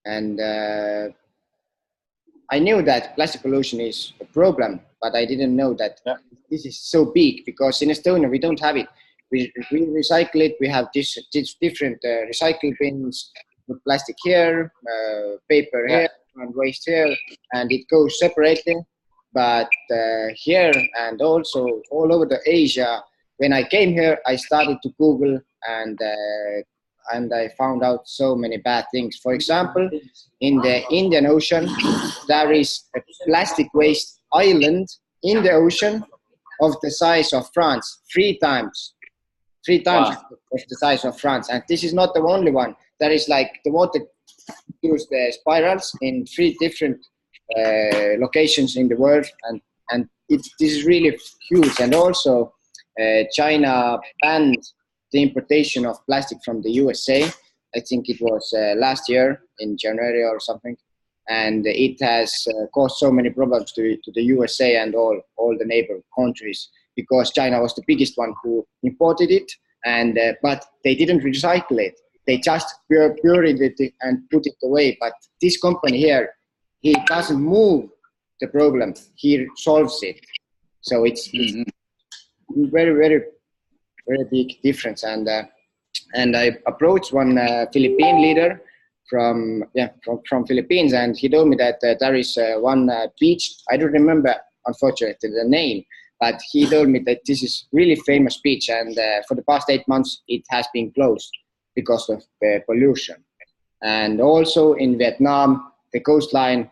And I knew that plastic pollution is a problem, but I didn't know that this is so big, because in Estonia we don't have it. We recycle it. We have this different recycle bins with plastic here, paper here, and waste here, and it goes separately. But here and also all over the Asia, when I came here, I started to Google, and I found out so many bad things. For example, in the Indian Ocean, there is a plastic waste island in the ocean of the size of France, three times of the size of France. And this is not the only one. There is like the water goes the spirals in 3 different locations in the world, and this is really huge. And also, China banned the importation of plastic from the USA. I think it was last year in January or something, and it has caused so many problems to the USA and all the neighbor countries, because China was the biggest one who imported it, and but they didn't recycle it. They just buried it and put it away. But this company here, he doesn't move the problem, he solves it. So it's very, very, very big difference. And I approached one Philippine leader from Philippines, and he told me that there is one beach. I don't remember, unfortunately, the name, but he told me that this is really famous beach, and for the past 8 months it has been closed because of the pollution. And also in Vietnam, the coastline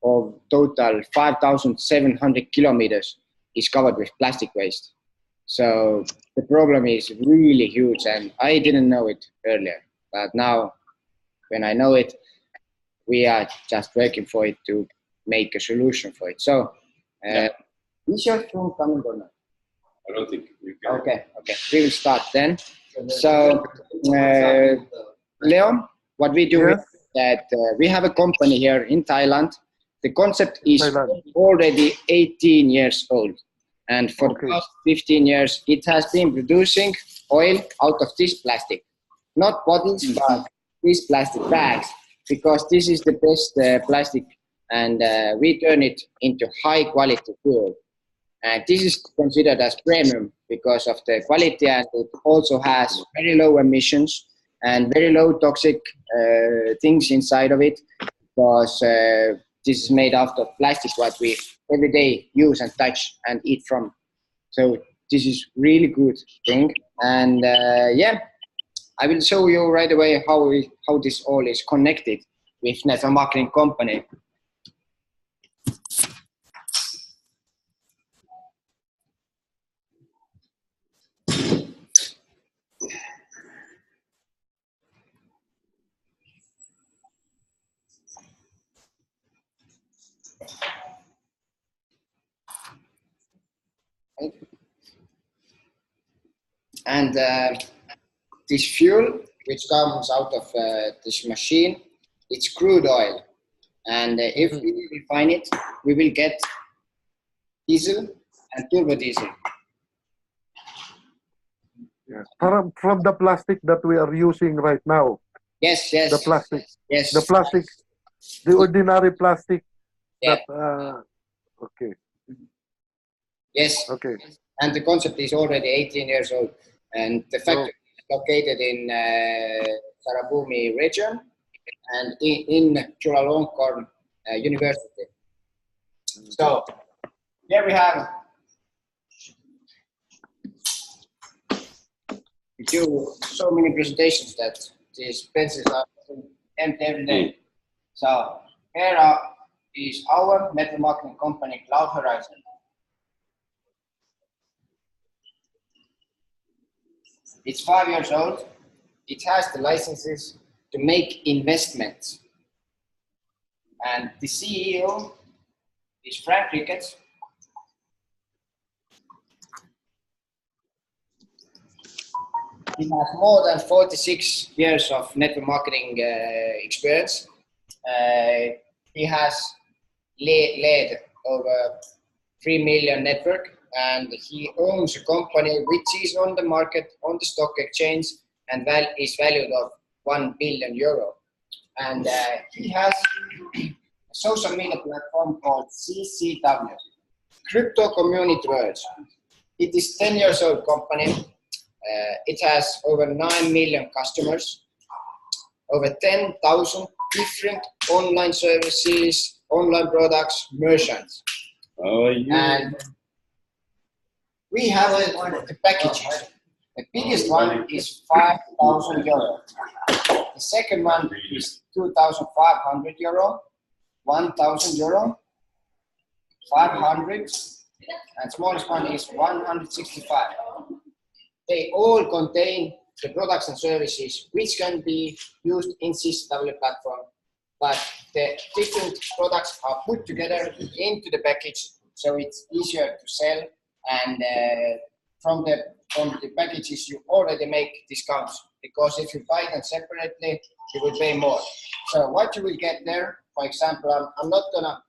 of total 5,700 kilometers is covered with plastic waste. So the problem is really huge, and I didn't know it earlier. But now, when I know it, we are just working for it to make a solution for it. So, is your phone coming or not? I don't think we can. Okay, we will start then. So, Leon, what we do is that we have a company here in Thailand. The concept is already 18 years old. And for the past 15 years, it has been producing oil out of this plastic. Not bottles, but these plastic bags, because this is the best plastic, and we turn it into high quality fuel. And this is considered as premium because of the quality, and it also has very low emissions and very low toxic things inside of it, because this is made out of plastic what we every day use and touch and eat from. So this is really good thing. And I will show you right away how this all is connected with network marketing company. And this fuel which comes out of this machine, it's crude oil. And if we refine it, we will get diesel and turbo diesel. Yes. From the plastic that we are using right now. Yes. The plastic. Yes. The plastic, the ordinary plastic. Yeah. Okay. Yes. Okay. And the concept is already 18 years old. And the factory is located in Sarabhumi region and in Chulalongkorn University. So here we have, we do so many presentations that these pencils are empty every day. So here is our network marketing company, Cloud Horizon. It's 5 years old. It has the licenses to make investments. And the CEO is Frank Ricketts. He has more than 46 years of network marketing experience. He has led over 3 million network, and he owns a company which is on the market, on the stock exchange, and is valued of €1 billion. and he has a social media platform called CCW, Crypto Community World. It is 10 years old company. It has over 9 million customers, over 10,000 different online services, online products, merchants. Oh, yeah. And we have the packages. The biggest one is 5,000 euro. The second one is 2,500 euro, 1,000 euro, 500, and smallest one is 165. They all contain the products and services which can be used in CCW platform, but the different products are put together into the package, so it's easier to sell, and from the packages you already make discounts, because if you buy them separately you will pay more. So what you will get there, for example, I'm not gonna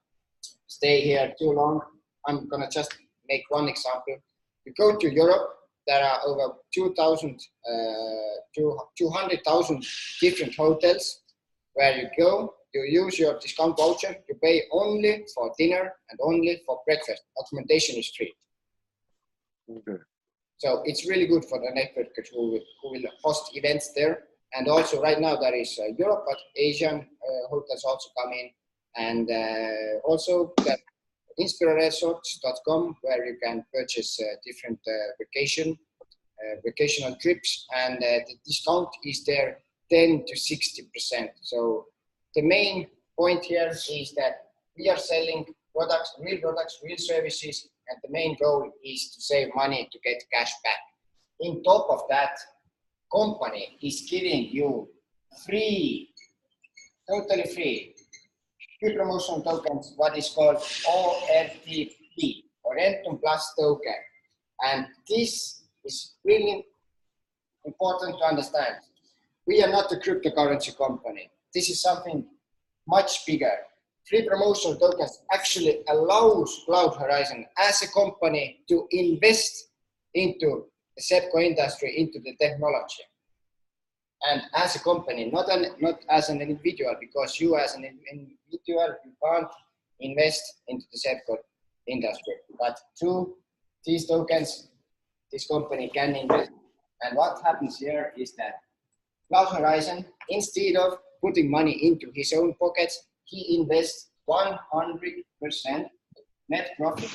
stay here too long, I'm gonna just make one example. You go to Europe, there are over 200,000 different hotels where you go, you use your discount voucher, you pay only for dinner and only for breakfast. Accommodation is free. Okay. So it's really good for the networkers who will host events there. And also right now there is Europe, but Asian hotels also come in. And also that inspiraresorts.com, where you can purchase different vacational trips, and the discount is there 10 to 60%. So the main point here is that we are selling products, real services, and the main goal is to save money to get cash back. In top of that, company is giving you free, totally free, free promotional tokens, what is called ORTP, Orentum Plus Token. And this is really important to understand. We are not a cryptocurrency company. This is something much bigger. Free promotional tokens actually allows Cloud Horizon as a company to invest into the SEPCO industry, into the technology. And as a company, not as an individual, because you as an individual, you can't invest into the SEPCO industry. But through these tokens, this company can invest. And what happens here is that Cloud Horizon, instead of putting money into his own pockets, he invests 100% net profit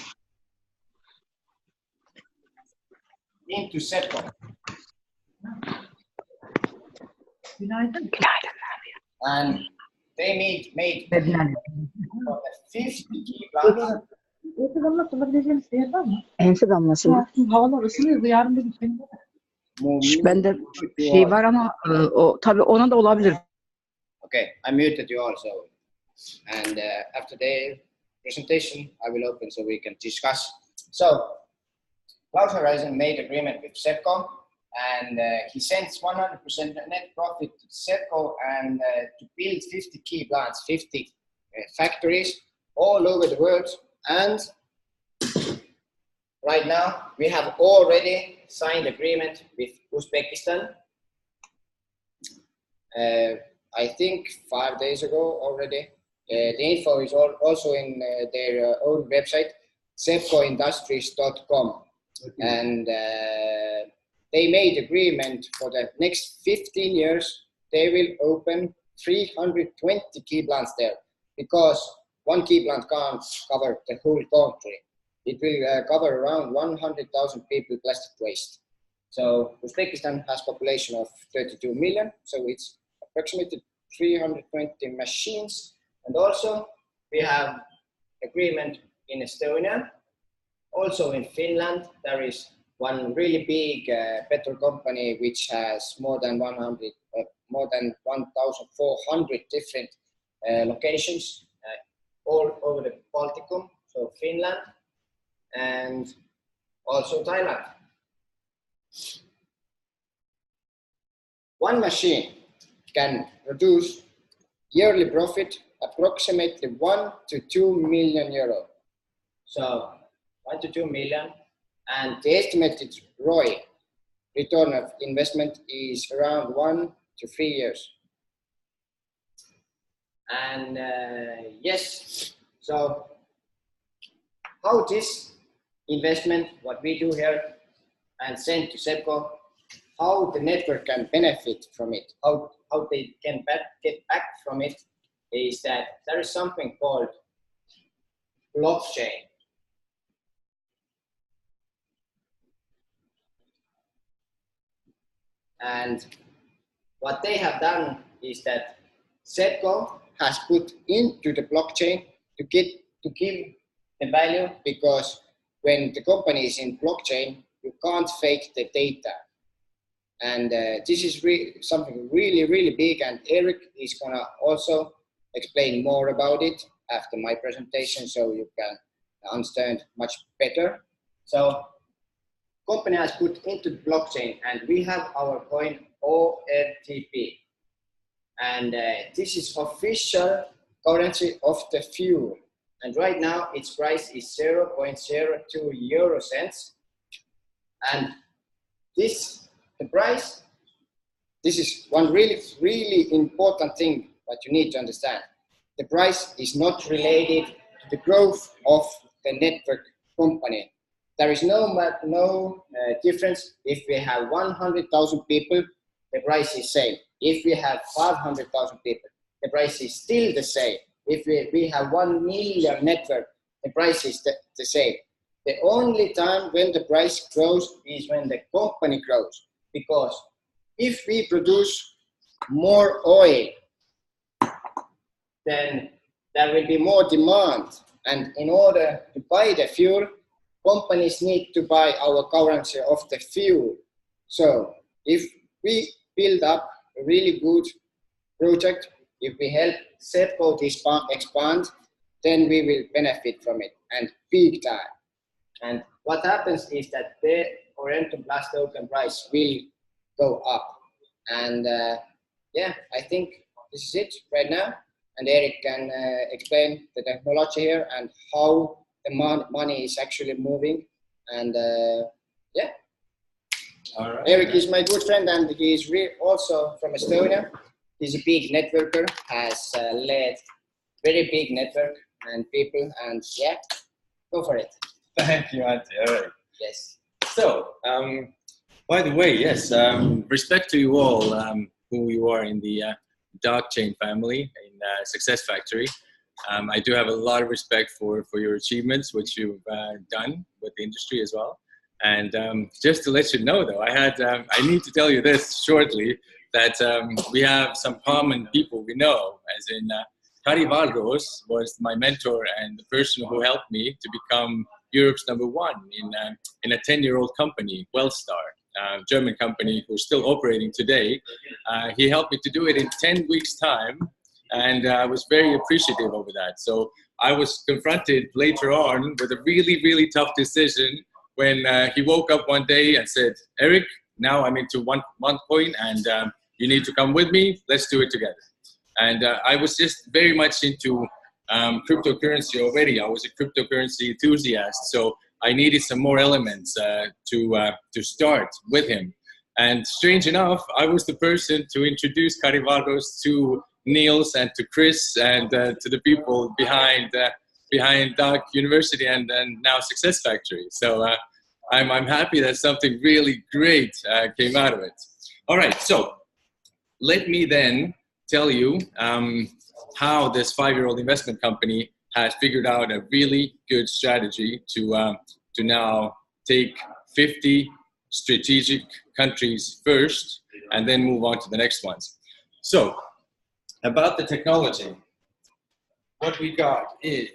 into SEPCO. And they made 50 key plants. Ense damlasın. Havalar ısınıyor. Yarın bir gün. Bende şey var ama o tabii ona da olabilir. Okay, I muted you also. And after the presentation, I will open so we can discuss. So, Cloud Horizon made agreement with SEPCO, and he sends 100% net profit to SEPCO and to build 50 key plants, 50 factories all over the world. And right now, we have already signed agreement with Uzbekistan. I think 5 days ago already. The info is also in their own website, sepcoindustries.com. Okay. And they made agreement for the next 15 years. They will open 320 key plants there, because one key plant can't cover the whole country. It will cover around 100,000 people plastic waste. So Uzbekistan has a population of 32 million, so it's approximately 320 machines. And also we have agreement in Estonia. Also in Finland, there is one really big petrol company which has more than 1,400 different locations all over the Balticum, so Finland, and also Thailand. One machine can produce yearly profit approximately 1 to 2 million euro. So 1 to 2 million, and the estimated ROI, return of investment, is around 1 to 3 years. And yes, so how this investment, what we do here and send to SEPCO, how the network can benefit from it, how they can get back from it, is that there is something called blockchain. And what they have done is that SEPCO has put into the blockchain to give the value, because when the company is in blockchain, you can't fake the data. And this is something really, really big, and Erik is gonna also explain more about it after my presentation, so you can understand much better. So company has put into the blockchain, and we have our coin ORTP. And this is official currency of the fuel. And right now its price is 0.02 euro cents. And the price, this is one really, really important thing that you need to understand. The price is not related to the growth of the network company. There is no difference. If we have 100,000 people, the price is same. If we have 500,000 people, the price is still the same. If we have 1 million network, the price is the same. The only time when the price grows is when the company grows. Because if we produce more oil, then there will be more demand. And in order to buy the fuel, companies need to buy our currency of the fuel. So if we build up a really good project, if we help SEPCO to expand, then we will benefit from it, and big time. And what happens is that the Orientum Plus token price will go up. And yeah, I think this is it right now. And Erik can explain the technology here and how the money is actually moving. And yeah. All right. Erik is my good friend, and he is also from Estonia. He's a big networker, has led very big network and people, and yeah, go for it. Thank you, Antty. All right. Yes. So, by the way, yes, respect to you all who you are in the Dark Chain family in Success Factory. I do have a lot of respect for your achievements, which you've done with the industry as well. And just to let you know, though, I need to tell you this shortly, that we have some common people we know, as in Kari Valros was my mentor and the person who helped me to become Europe's #1 in a 10-year-old company, Wellstar, German company who's still operating today. He helped me to do it in 10 weeks' time, and I was very appreciative over that. So I was confronted later on with a really, really tough decision when he woke up one day and said, "Erik, now I'm into one coin, and you need to come with me. Let's do it together." And I was just very much into cryptocurrency already. I was a cryptocurrency enthusiast, so I needed some more elements to start with him. And strange enough, I was the person to introduce Kari Valros to Niels and to Chris and to the people behind Dark University and now Success Factory. So I'm happy that something really great came out of it. All right, so let me then tell you how this 5-year-old investment company has figured out a really good strategy to now take 50 strategic countries first and then move on to the next ones. So about the technology, what we got is,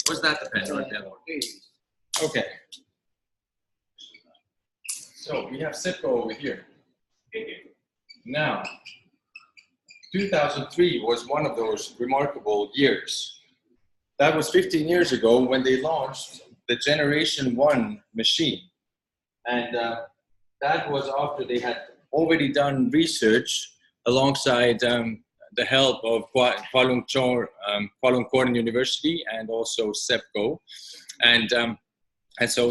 was that the pen right there? Okay. So we have SEPCO over here. Now, 2003 was one of those remarkable years. That was 15 years ago when they launched the Generation 1 machine. And that was after they had already done research alongside the help of Kwalung Korn University and also SEPCO. And so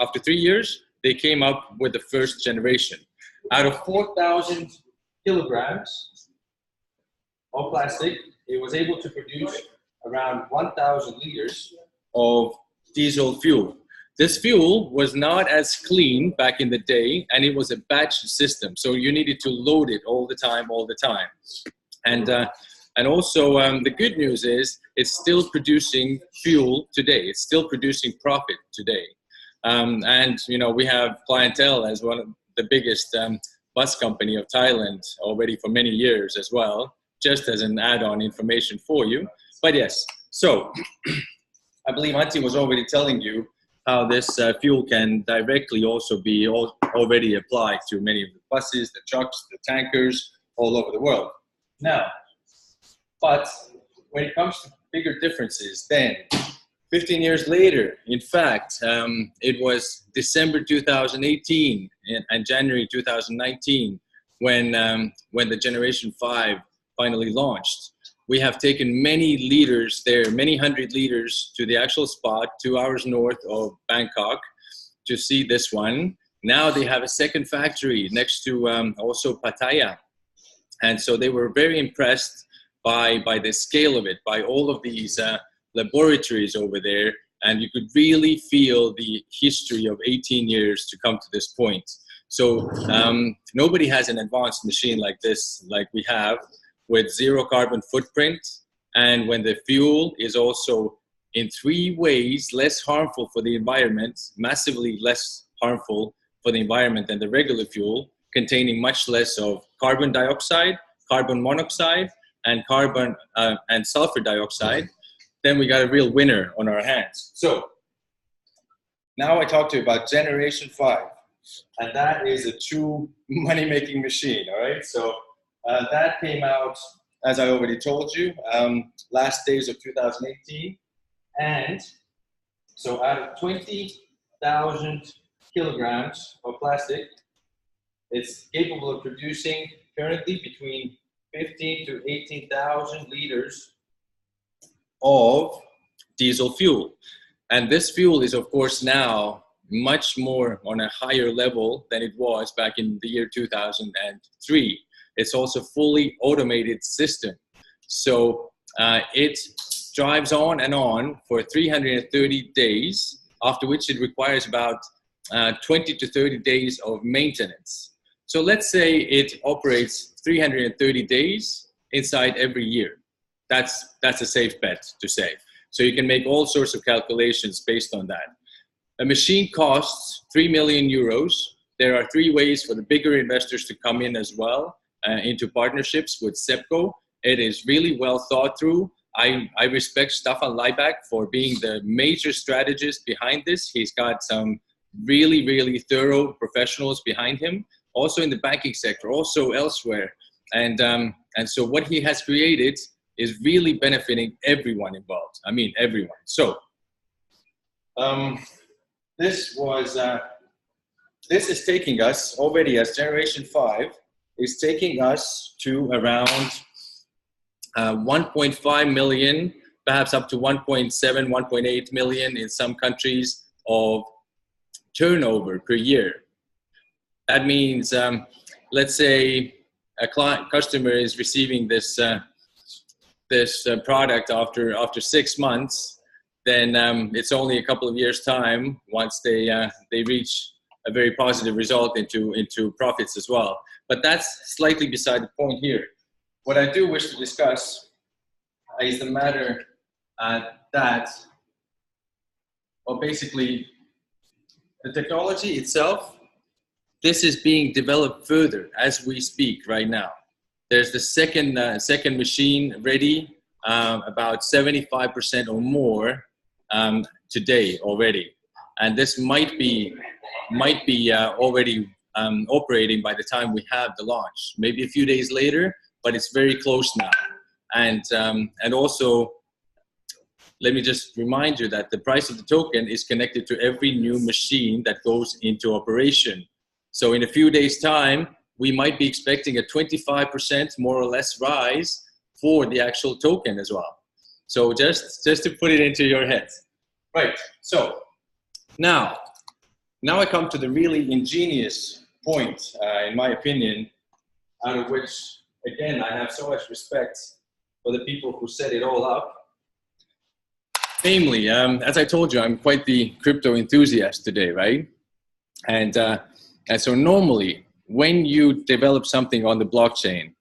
after 3 years, they came up with the first generation. Out of 4,000 kilograms of plastic, it was able to produce around 1,000 liters of diesel fuel. This fuel was not as clean back in the day, and it was a batch system. So you needed to load it all the time. And also the good news is it's still producing fuel today. It's still producing profit today. And, you know, we have clientele as one of the biggest bus company of Thailand already for many years as well, just as an add-on information for you. But yes, so I believe Antty was already telling you how this fuel can directly also be already applied to many of the buses, the trucks, the tankers all over the world. Now, but when it comes to bigger differences, then 15 years later, in fact, it was December 2018 and January 2019 when the Generation 5 finally launched. We have taken many liters there, many hundred liters to the actual spot, 2 hours north of Bangkok, to see this one. Now they have a second factory next to also Pattaya. And so they were very impressed by the scale of it, by all of these laboratories over there. And you could really feel the history of 18 years to come to this point. So nobody has an advanced machine like this, like we have, with zero carbon footprint, and when the fuel is also in 3 ways less harmful for the environment, massively less harmful for the environment than the regular fuel, containing much less of carbon dioxide, carbon monoxide, and carbon and sulfur dioxide, then we got a real winner on our hands. So now I talk to you about Generation 5, and that is a true money-making machine, all right? So that came out, as I already told you, last days of 2018. And so out of 20,000 kilograms of plastic, it's capable of producing currently between 15 to 18,000 liters of diesel fuel. And this fuel is, of course, now much more on a higher level than it was back in the year 2003. It's also fully automated system. So it drives on and on for 330 days, after which it requires about 20 to 30 days of maintenance. So let's say it operates 330 days inside every year. That's a safe bet to say. So you can make all sorts of calculations based on that. A machine costs 3 million euros. There are 3 ways for the bigger investors to come in as well. Into partnerships with SEPCO. It is really well thought through. I respect Staffan Leibach for being the major strategist behind this. He's got some really, really thorough professionals behind him, also in the banking sector, also elsewhere. And so what he has created is really benefiting everyone involved. I mean, everyone. So this is taking us already as Generation 5, is taking us to around 1.5 million, perhaps up to 1.7, 1.8 million in some countries of turnover per year. That means, let's say a customer is receiving this product after 6 months, then it's only a couple of years' time once they reach a very positive result into profits as well. But that's slightly beside the point here. What I do wish to discuss is the matter that, well, basically, the technology itself, this is being developed further as we speak right now. There's the second machine ready, about 75% or more today already, and this might be already operating by the time we have the launch. Maybe a few days later, but it's very close now. And also, let me just remind you that the price of the token is connected to every new machine that goes into operation. So in a few days' time, we might be expecting a 25% more or less rise for the actual token as well. So just to put it into your head. Right, so now I come to the really ingenious point, in my opinion, out of which, again, I have so much respect for the people who set it all up. Namely, as I told you, I'm quite the crypto enthusiast today, right? And so normally, when you develop something on the blockchain,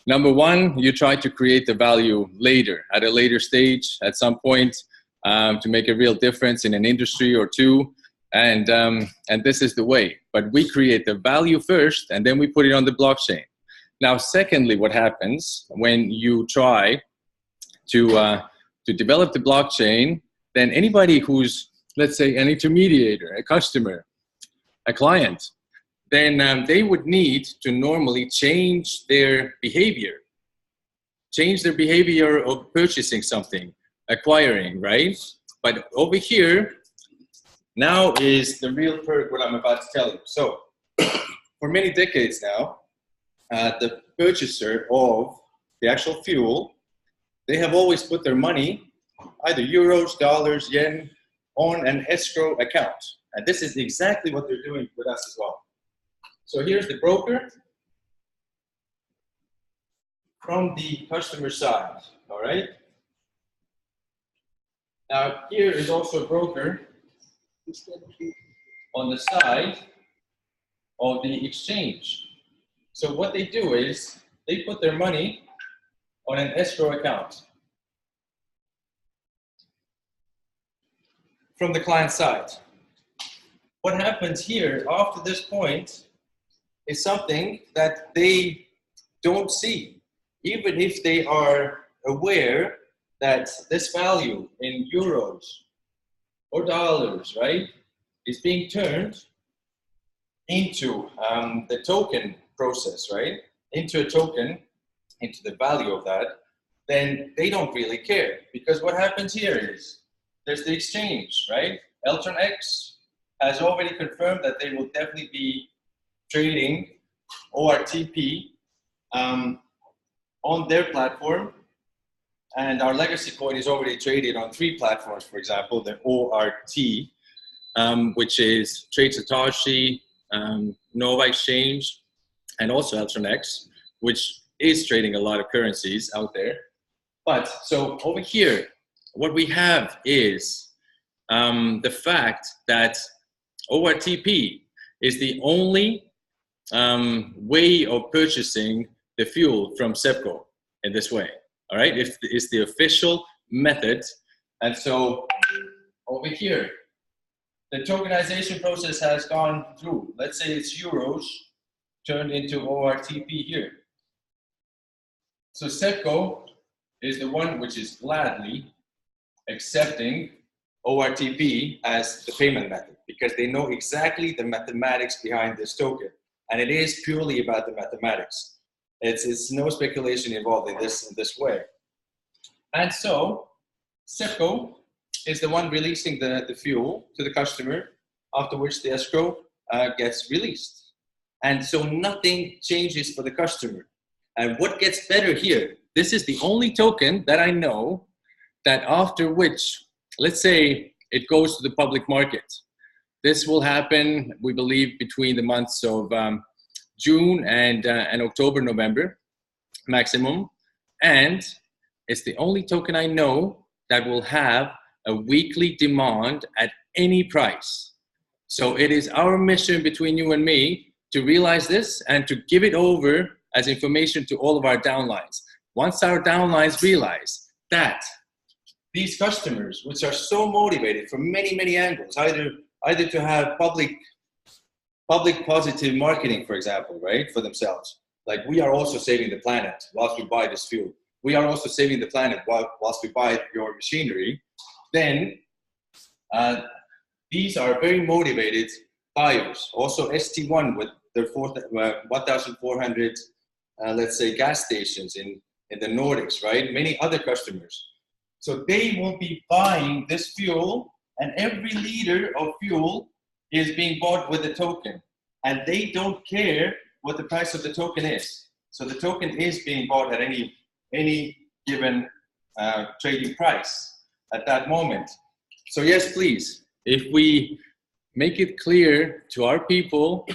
number one, you try to create the value later, at a later stage, at some point, to make a real difference in an industry or two. And this is the way. But we create the value first, and then we put it on the blockchain. Now, secondly, what happens when you try to develop the blockchain, then anybody who's, let's say, an intermediator, a customer, a client, then they would need to normally change their behavior of purchasing something, acquiring, right? But over here, now is the real perk, what I'm about to tell you. So, for many decades now, the purchaser of the actual fuel, they have always put their money, either euros, dollars, yen, on an escrow account. And this is exactly what they're doing with us as well. So here's the broker from the customer side, all right? Now here is also a broker on the side of the exchange. So what they do is they put their money on an escrow account from the client side. What happens here after this point is something that they don't see, even if they are aware that this value in euros or dollars, right, is being turned into the token process, right, into a token, into the value of that, then they don't really care. Because what happens here is there's the exchange, right? Eltron X has already confirmed that they will definitely be trading ORTP on their platform. And our legacy coin is already traded on 3 platforms, for example, the ORT, which is Trade Satoshi, Nova Exchange, and also Eltron X, which is trading a lot of currencies out there. But so over here, what we have is the fact that ORTP is the only way of purchasing the fuel from SEPCO in this way. All right, it's the official method. And so over here, the tokenization process has gone through. Let's say it's euros turned into ORTP here. So SEPCO is the one which is gladly accepting ORTP as the payment method because they know exactly the mathematics behind this token. And it is purely about the mathematics. It's no speculation involved in this way. And so SEPCO is the one releasing the fuel to the customer, after which the escrow gets released. And so nothing changes for the customer. And what gets better here, this is the only token that I know that after which, let's say it goes to the public market. This will happen, we believe, between the months of June and October, November, maximum. And it's the only token I know that will have a weekly demand at any price. So it is our mission between you and me to realize this and to give it over as information to all of our downlines. Once our downlines realize that these customers, which are so motivated from many, many angles, either to have public positive marketing, for example, right, for themselves. Like we are also saving the planet whilst we buy this fuel. We are also saving the planet whilst we buy your machinery. Then these are very motivated buyers. Also ST1 with their 1,400, let's say, gas stations in the Nordics, right? Many other customers. So they will be buying this fuel, and every liter of fuel is being bought with a token. And they don't care what the price of the token is. So the token is being bought at any given trading price at that moment. So yes, please, if we make it clear to our people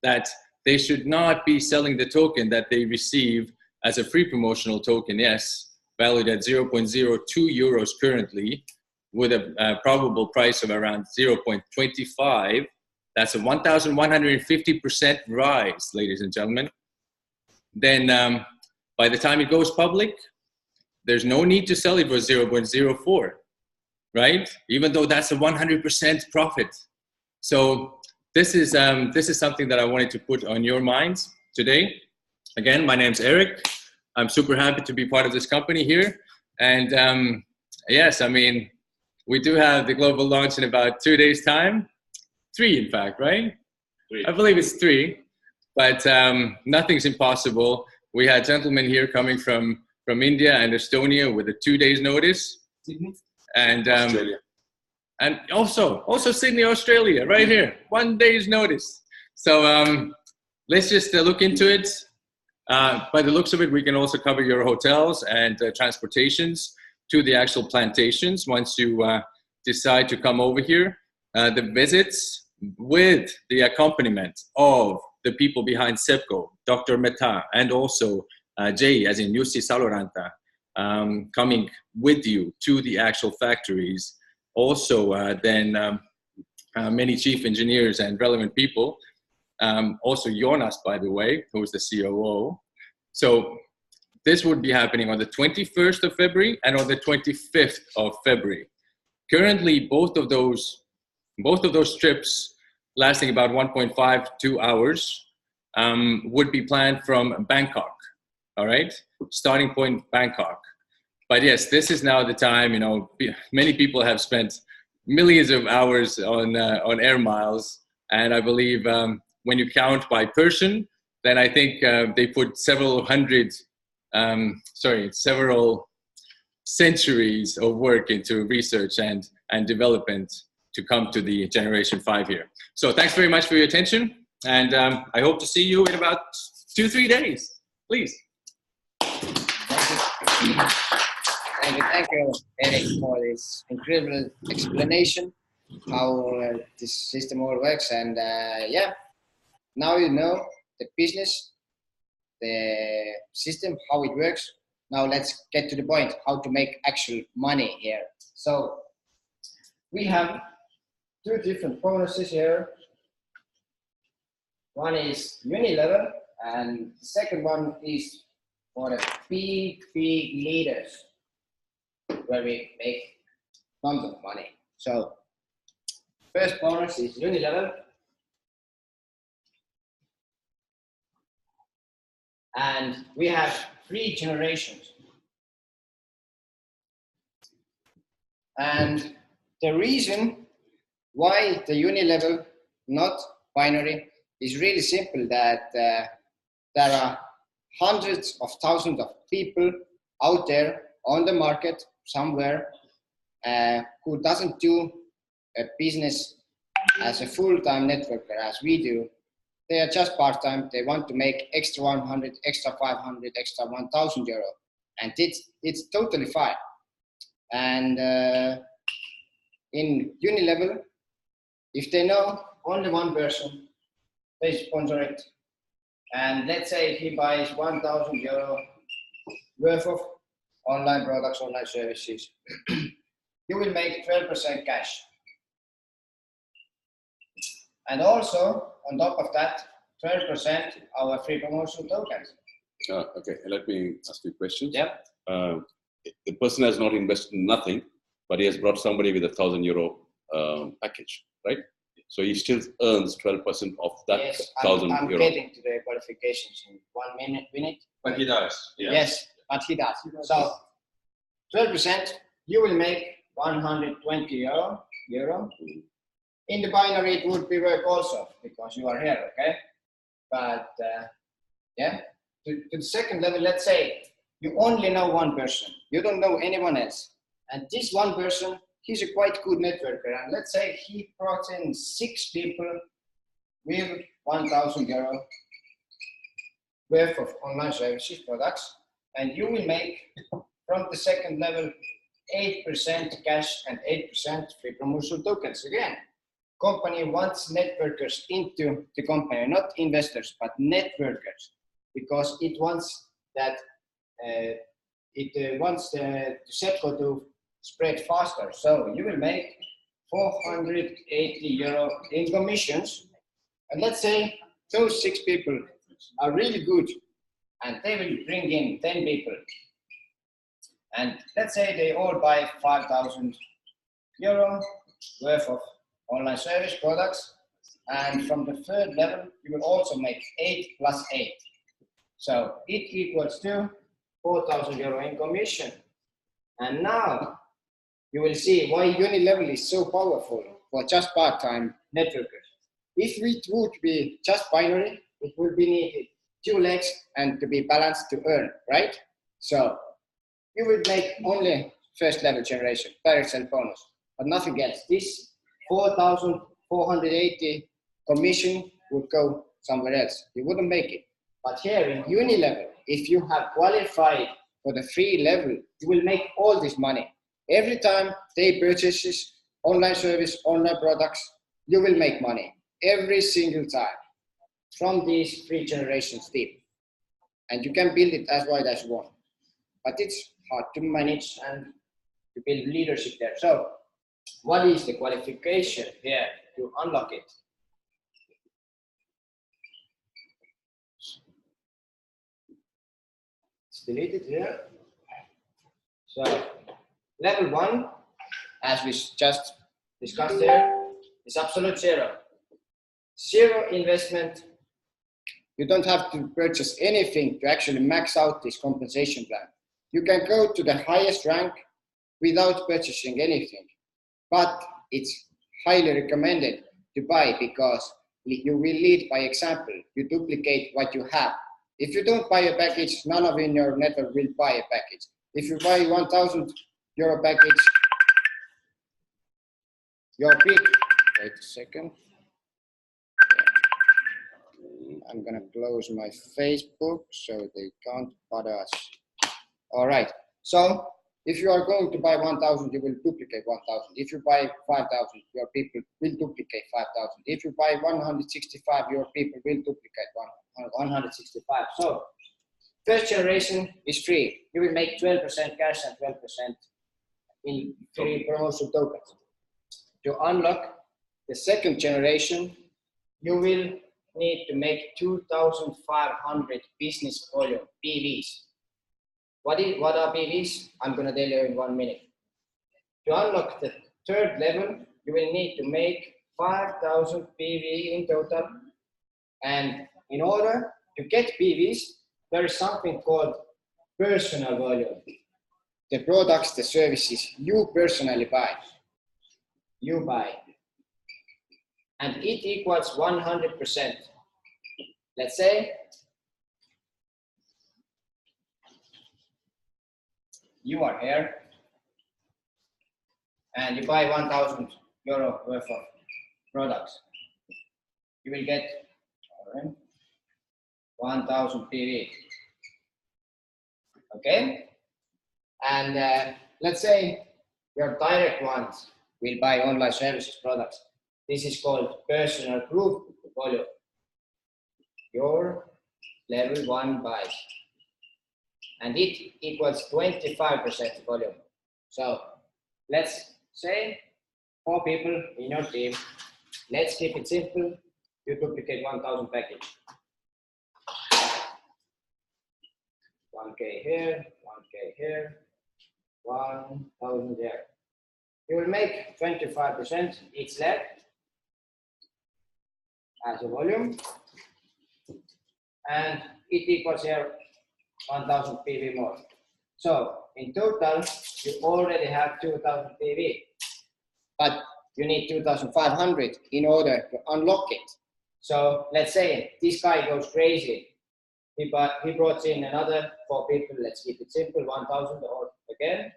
that they should not be selling the token that they receive as a free promotional token, yes, valued at 0.02 euros currently, with a probable price of around 0.25. That's a 1,150% rise, ladies and gentlemen. Then by the time it goes public, there's no need to sell it for 0.04, right? Even though that's a 100% profit. So this is something that I wanted to put on your minds today. Again, my name's Erik. I'm super happy to be part of this company here. And yes, I mean, we do have the global launch in about 2 days' time. 3, in fact, right? 3. I believe it's 3, but nothing's impossible. We had gentlemen here coming from India and Estonia with a 2 days notice. Sydney? And Australia. and also Sydney, Australia, right here, 1 day's notice. So let's just look into it. By the looks of it, we can also cover your hotels and transportations to the actual plantations once you decide to come over here. The visits with the accompaniment of the people behind SEPCO, Dr. Mehta, and also Jay, as in Jussi Saloranta, coming with you to the actual factories. Also, then many chief engineers and relevant people. Also Jonas, by the way, who is the COO. So this would be happening on the 21st of February and on the 25th of February. Currently, both of those trips, lasting about 1.5 to 2 hours, would be planned from Bangkok. All right, starting point Bangkok. But yes, this is now the time. You know, many people have spent millions of hours on air miles, and I believe when you count by person, then I think they put several centuries of work into research and development to come to the Generation 5 here. So thanks very much for your attention, and I hope to see you in about 2-3 days. Please. Thank you, Erik, for this incredible explanation how this system all works. And yeah, now you know the business, the system, how it works. Now let's get to the point, how to make actual money here. So we have 2 different bonuses here. One is uni-level, and the second one is for the big leaders, where we make tons of money. So first bonus is uni-level. And we have 3 generations. And the reason why the uni-level, not binary, is really simple, that there are hundreds of thousands of people out there on the market somewhere who doesn't do a business as a full-time networker as we do. They are just part-time. They want to make extra 100, extra 500, extra 1,000 euro. And it's totally fine. And in uni-level, if they know only one person, they sponsor it. And let's say he buys 1,000 euro worth of online products, online services, you will make 12% cash. And also, on top of that, 12% our free promotion tokens. Okay, let me ask you a question. Yeah. The person has not invested in nothing, but he has brought somebody with €1,000 package, right? So he still earns 12% of that €1,000. I'm getting to the qualifications in 1 minute. But he does. Yeah. Yes, but he does. So 12%, you will make 120 euro. In the binary, it would be work also because you are here, okay? But yeah, to the second level, let's say you only know one person. You don't know anyone else. And this one person, he's a quite good networker. And let's say he brought in 6 people with 1,000 euro worth of online services products. And you will make from the second level 8% cash and 8% free promotion tokens. Again, company wants networkers into the company, not investors, but networkers, because it wants that it wants the SEPCO to spread faster. So you will make 480 euro in commissions. And let's say those 6 people are really good and they will bring in 10 people. And let's say they all buy 5,000 euro worth of online service products. And from the 3rd level, you will also make 8 plus 8. So it equals to 4,000 euro in commission. And now you will see why Unilevel is so powerful for just part-time networkers. If it would be just binary, it would be needed 2 legs and to be balanced to earn, right? So you would make only 1st level generation, direct sell bonus, but nothing else. This 4,480 commission would go somewhere else. You wouldn't make it. But here in Unilevel, if you have qualified for the 3 level, you will make all this money. Every time they purchases online service, online products, you will make money every single time from these 3 generations deep. And you can build it as wide as you want. But it's hard to manage and to build leadership there. So what is the qualification here to unlock it? It's deleted here. So level 1, as we just discussed here, is absolute zero. Zero investment. You don't have to purchase anything to actually max out this compensation plan. You can go to the highest rank without purchasing anything, but it's highly recommended to buy because you will lead by example. You duplicate what you have. If you don't buy a package, none of in your network will buy a package. If you buy 1,000 euro package, your big, wait a second. I'm gonna close my Facebook so they can't bother us. All right, so if you are going to buy 1,000, you will duplicate 1,000. If you buy 5,000, your people will duplicate 5,000. If you buy 165, your people will duplicate 165. So 1st generation is free. You will make 12% cash and 12% in free promotion tokens. To unlock the 2nd generation, you will need to make 2,500 business volume, PVs. What are PVs? I'm going to tell you in 1 minute. To unlock the 3rd level, you will need to make 5,000 PV in total. And in order to get PVs, there is something called personal volume. The products, the services you personally buy. You buy. And it equals 100%. Let's say you are here and you buy 1,000 euro worth of products. You will get 1,000 PV. Okay? And let's say your direct ones will buy online services products. This is called personal group volume. Your level 1 buys. And it equals 25% volume. So let's say 4 people in your team. Let's keep it simple. You duplicate 1,000 package. 1K here, 1K here, 1,000 there. You will make 25% each leg as a volume, and it equals here 1,000 PV more. So in total, you already have 2,000 PV, but you need 2,500 in order to unlock it. So let's say this guy goes crazy. He brought in another 4 people. Let's keep it simple, 1,000 or again.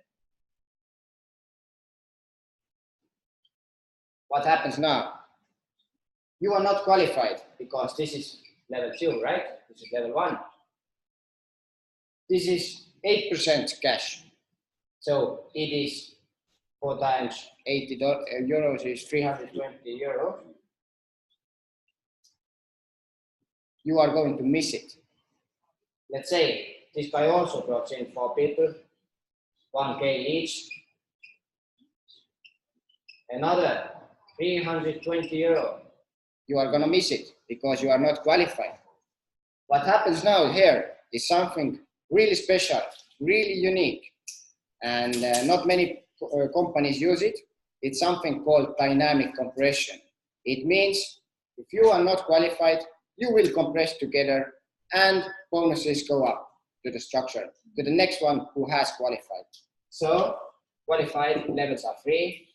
What happens now? You are not qualified because this is level 2, right? This is level 1. This is 8% cash. So it is 4 times 80 euros is 320 euros. You are going to miss it. Let's say this guy also brought in 4 people. 1K each. Another 320 euro. You are gonna miss it because you are not qualified. What happens now here is something really special, really unique, and not many companies use it. It's something called dynamic compression. It means if you are not qualified, you will compress together and bonuses go up to the structure, to the next one who has qualified. So qualified levels are free.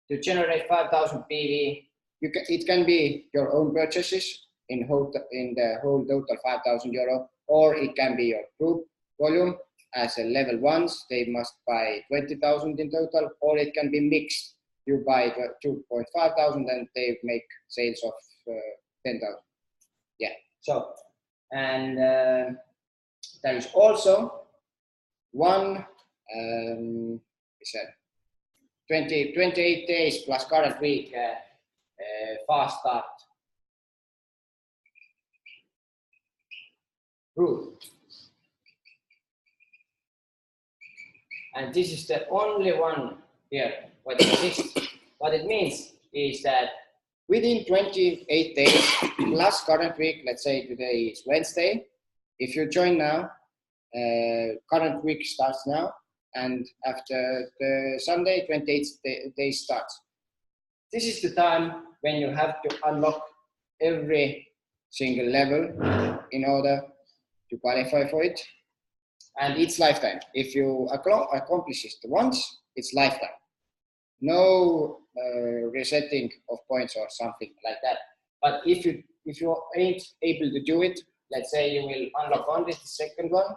To generate 5,000 PV, it can be your own purchases in the whole total 5,000 euro, or it can be your group volume. As a level ones, they must buy 20,000 in total, or it can be mixed. You buy 2,500 and they make sales of 10,000. Yeah. So, and there is also one, 28 days plus current week fast start route. And this is the only one here what exists. What it means is that within 28 days plus current week, let's say today is Wednesday, if you join now, current week starts now, and after the Sunday, 28 days starts. This is the time when you have to unlock every single level in order to qualify for it. And it's lifetime. If you accomplish it once, it's lifetime. No resetting of points or something like that. But if you ain't able to do it, let's say you will unlock only the second one,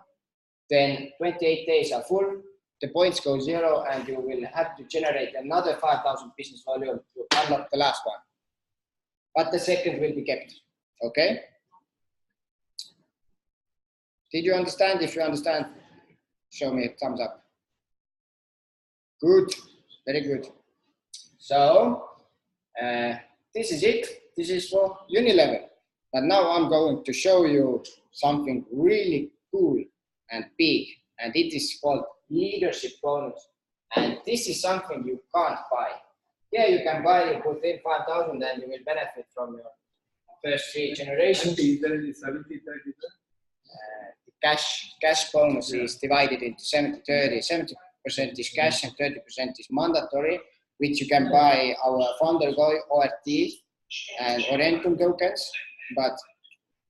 then 28 days are full, the points go zero, and you will have to generate another 5,000 business volume to unlock the last one. But the second will be kept, okay? Did you understand? If you understand, show me a thumbs up. Good, very good. So, this is it. This is for uni level. But now I'm going to show you something really cool and big, and it is called leadership bonus. And this is something you can't buy. Yeah, you can buy, you put in 5,000 and you will benefit from your first 3 generations. Cash bonus is divided into 70-30. 70% is cash and 30% is mandatory, which you can buy our founder ORT and Orentum tokens, but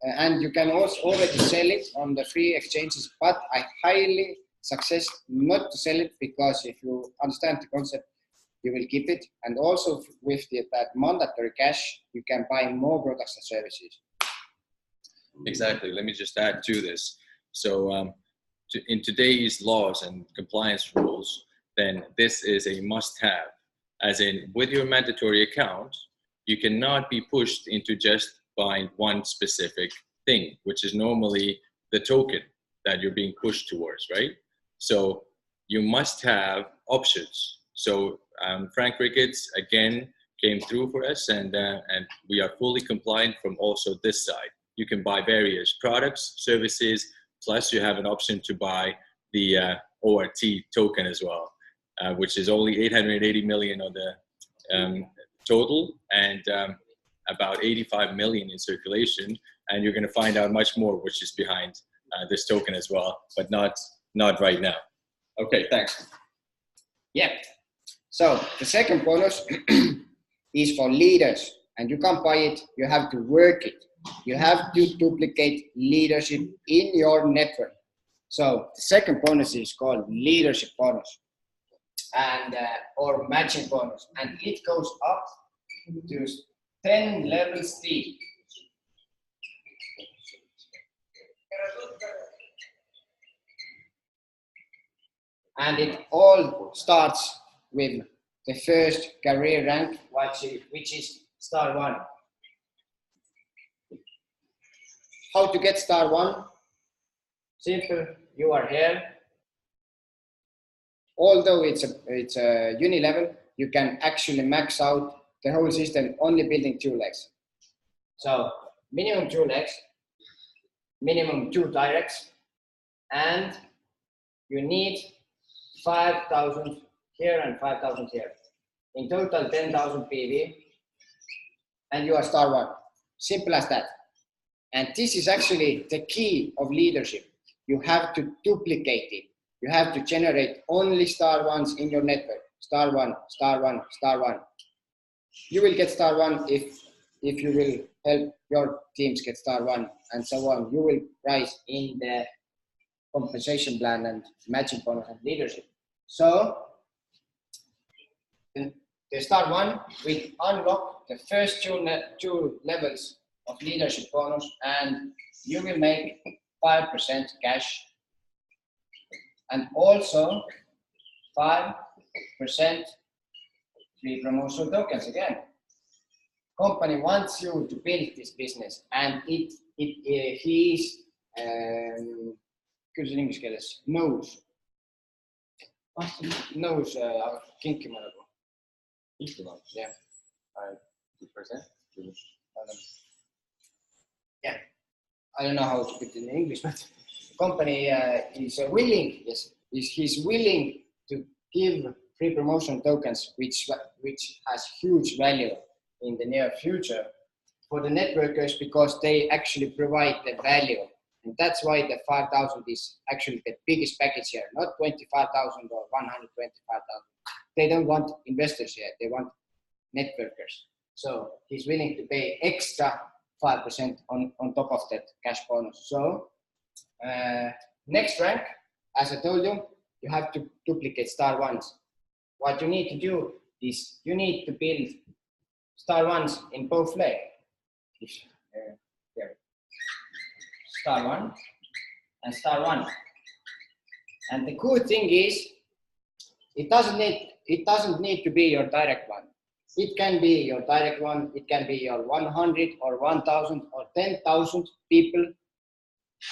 and you can also already sell it on the free exchanges, but I highly suggest not to sell it, because if you understand the concept, you will keep it. And also with that mandatory cash, you can buy more products and services. Exactly. Let me just add to this. So in today's laws and compliance rules, then this is a must-have. As in, with your mandatory account, you cannot be pushed into just buying one specific thing, which is normally the token that you're being pushed towards, right? So you must have options. So Frank Ricketts, again, came through for us, and we are fully compliant from also this side. You can buy various products, services, plus you have an option to buy the ORT token as well, which is only 880 million on the total, and about 85 million in circulation. And you're going to find out much more which is behind this token as well, but not right now. Okay, thanks. Yeah. So the second bonus is for leaders, and you can't buy it, you have to work it. You have to duplicate leadership in your network. So the second bonus is called leadership bonus, and or matching bonus, and it goes up to 10 levels deep. And it all starts with the first career rank, which is star 1. How to get star 1? Simple. You are here. Although it's a uni level, you can actually max out the whole system only building 2 legs. So minimum 2 legs, minimum 2 directs, and you need 5,000 here and 5,000 here. In total, 10,000 PV, and you are star one. Simple as that. And this is actually the key of leadership. You have to duplicate it. You have to generate only star ones in your network. Star one, star one, star one. You will get star one if you will help your teams get star one and so on. You will rise in the compensation plan and matching bonus and leadership. So the star one will unlock the first two levels of leadership bonus, and you will make 5% cash and also 5% free promotional tokens again. Company wants you to build this business, and he is kuidas inglise keeles knows kinkima nagu. Yeah. 2%. Yeah, I don't know how to put it in English, but the company is willing. Yes, he's willing to give free promotion tokens, which has huge value in the near future for the networkers because they actually provide the value, and that's why the 5,000 is actually the biggest package here, not 25,000 or 125,000. They don't want investors here; they want networkers. So he's willing to pay extra 5% on top of that cash bonus. So next rank, as I told you, you have to duplicate star ones. What you need to do is you need to build star ones in both legs. Star one and star one. And the cool thing is, it doesn't need to be your direct one. It can be your direct one, it can be your 100 or 1,000 or 10,000 people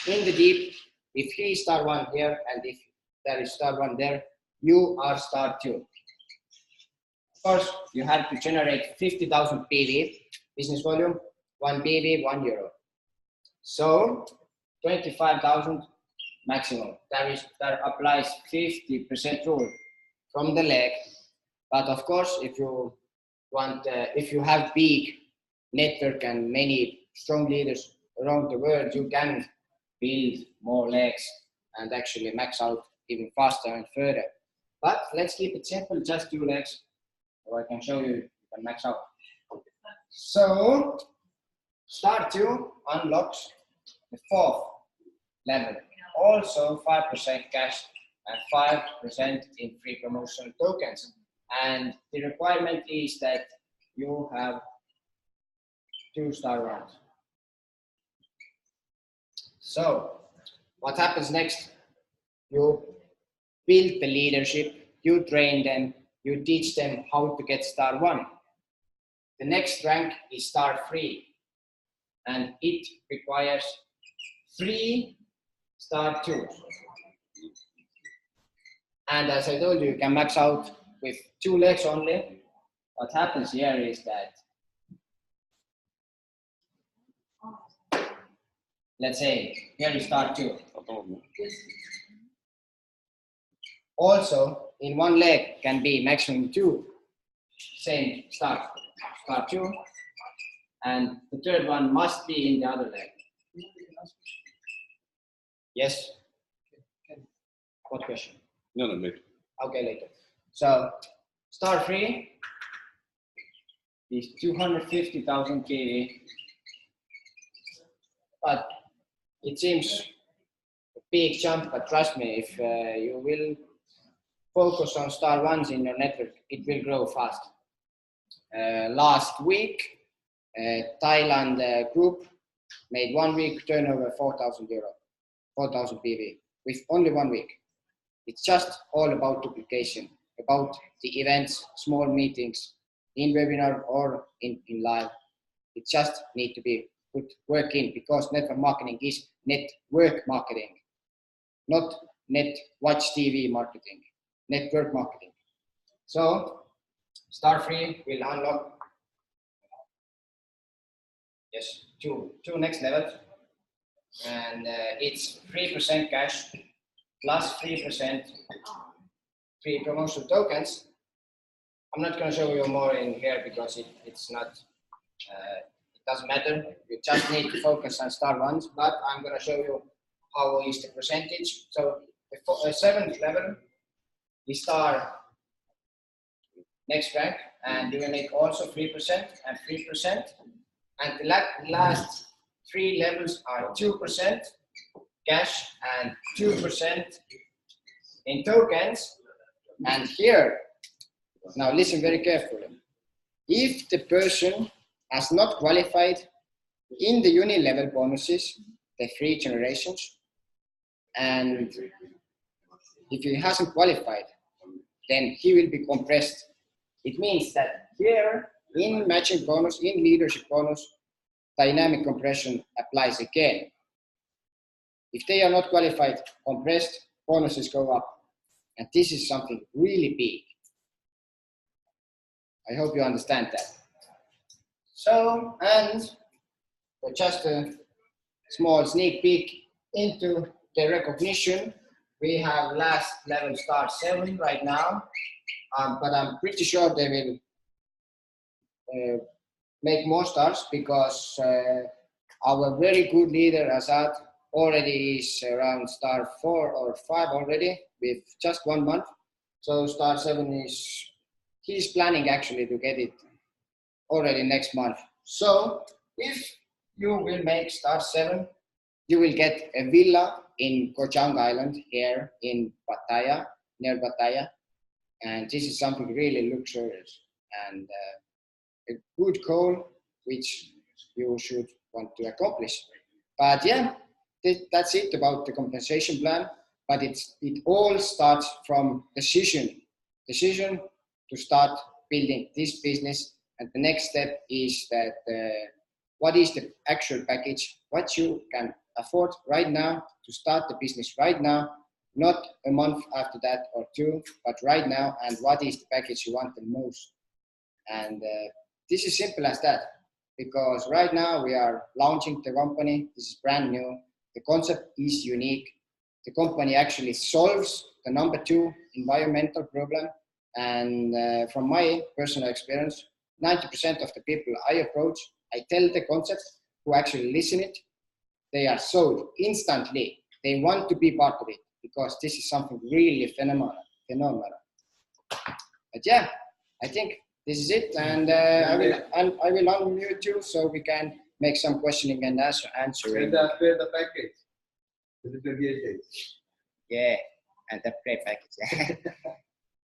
in the deep. If he is star one here and if there is star one there, you are star two. Of course, you have to generate 50,000 PV, business volume, 1 PV, €1. So 25,000 maximum. That applies 50% rule from the leg. But of course, if you have big network and many strong leaders around the world, you can build more legs and actually max out even faster and further. But let's keep it simple, just 2 legs, so I can show you can max out. So star 2 unlocks the 4th level, also 5% cash and 5% in free promotion tokens. And the requirement is that you have 2 star rounds. So what happens next? You build the leadership, you train them, you teach them how to get star 1. The next rank is star 3, and it requires 3 star 2. And as I told you, you can max out with 2 legs only. What happens here is that, let's say, here is star 2. Also, in 1 leg can be maximum 2. Same star 2. And the 3rd one must be in the other leg. Yes? What question? No, later. Okay, later. So, star 3 is 250,000 KV. But it seems a big jump, but trust me, if you will focus on star 1s in your network, it will grow fast. Last week, Thailand group made 1 week turnover €4,000, 4,000 PV with only 1 week. It's just all about duplication, about the events, small meetings, in webinar or in live. It just need to be put work in, because network marketing is network marketing, not net watch TV marketing, network marketing. So star 3 will unlock, yes, two next levels, and it's 3% cash plus 3% free promotional tokens. I'm not going to show you more in here because it's not, it doesn't matter. You just need to focus on star ones, but I'm going to show you how is the percentage. So the 7th level is star next rank, and you will make also 3% and 3%. And the last 3 levels are 2% cash and 2% in tokens. And here, now listen very carefully. If the person has not qualified in the uni level bonuses, the 3 generations, and if he hasn't qualified, then he will be compressed. It means that here in matching bonus, in leadership bonus, dynamic compression applies again. If they are not qualified, compressed, bonuses go up. And this is something really big. I hope you understand that. So, and just a small sneak peek into the recognition. We have last level star 7 right now, but I'm pretty sure they will make more stars because our very good leader Azad already is around star 4 or 5 already with just 1 month. So star 7 is, he's planning actually to get it already next month. So if you will make star 7, you will get a villa in Kochang Island here in Pattaya, near Pattaya. And this is something really luxurious and a good goal which you should want to accomplish. But yeah, that's it about the compensation plan. But it all starts from decision to start building this business. And the next step is that what is the actual package, what you can afford right now to start the business right now, not a month after that or 2, but right now, and what is the package you want the most. And this is simple as that, because right now we are launching the company. This is brand new. The concept is unique. The company actually solves the number 2 environmental problem. And from my personal experience, 90% of the people I approach, I tell the concept, who actually listen it, they are sold instantly. They want to be part of it because this is something really phenomenal. But yeah, I think this is it, and I will unmute you so we can make some questioning and answering. The package. The 28 days. Yeah, and the pay package.